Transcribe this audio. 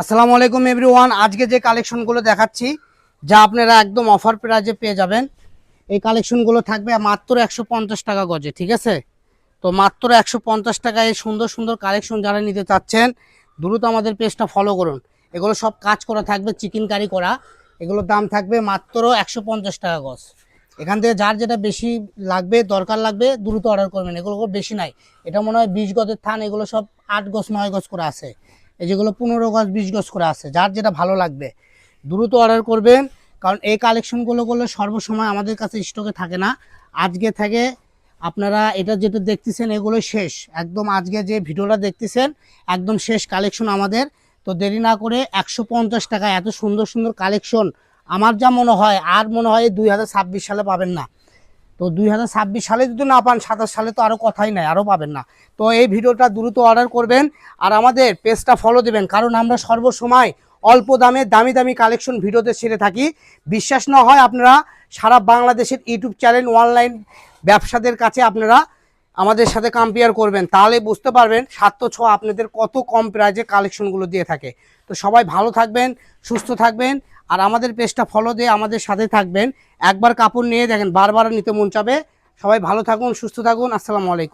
আসসালামু আলাইকুম এভরিওয়ান। আজকে যে কালেকশনগুলো দেখাচ্ছি যা আপনারা একদম অফার প্রাইজে পেয়ে যাবেন, এই কালেকশনগুলো থাকবে মাত্র 150 টাকা গজে। ঠিক আছে, তো মাত্র 150 টাকায় সুন্দর সুন্দর কালেকশন যারা নিতে চাচ্ছেন দ্রুত আমাদের পেজটা ফলো করুন। এগুলো সব কাজ করা থাকবে, চিকেন কারি করা। এগুলোর দাম থাকবে মাত্র 150 টাকা গজ। এখান থেকে যার যেটা বেশি লাগবে, দরকার লাগবে, দ্রুত অর্ডার করবেন। এগুলো খুব বেশি নাই, এটা মনে হয় 20 গজের থান। এগুলো সব 8 গজ 9 গজ করে আছে, এই যেগুলো 15 গজ 20 গজ করে আছে। যার যেটা ভালো লাগবে দ্রুত অর্ডার করবেন, কারণ এই কালেকশনগুলো করলে সর্বসময় আমাদের কাছে স্টকে থাকে না। আজকে থেকে আপনারা এটা যেটা দেখতেছেন এগুলো শেষ একদম। আজকে যে ভিডিওটা দেখতেছেন একদম শেষ কালেকশন আমাদের। তো দেরি না করে 150 টাকা এত সুন্দর সুন্দর কালেকশন আমার যা মনে হয় আর মনে হয় 2026 সালে পাবেন না। তো 2026 সালে যদি না পান, 27 সালে তো আরও কথাই নাই, আরও পাবেন না। তো এই ভিডিওটা দ্রুত অর্ডার করবেন আর আমাদের পেজটা ফলো দেবেন, কারণ আমরা সর্বসময় অল্প দামে দামি দামি কালেকশন ভিডিওতে ছেড়ে থাকি। বিশ্বাস না হয় আপনারা সারা বাংলাদেশের ইউটিউব চ্যানেল অনলাইন ব্যবসাদের কাছে আপনারা আমাদের সাথে কম্পেয়ার করবেন, তাহলে বুঝতে পারবেন সাত ছ আপনাদের কত কম প্রাইজে কালেকশনগুলো দিয়ে থাকে। তো সবাই ভালো থাকবেন, সুস্থ থাকবেন আর আমাদের পেজটা ফলো দিয়ে আমাদের সাথে থাকবেন। একবার কাপড় নিয়ে দেখেন বারবার নিতে মন চাবে। সবাই ভালো থাকুন, সুস্থ থাকুন। আসসালামু আলাইকুম।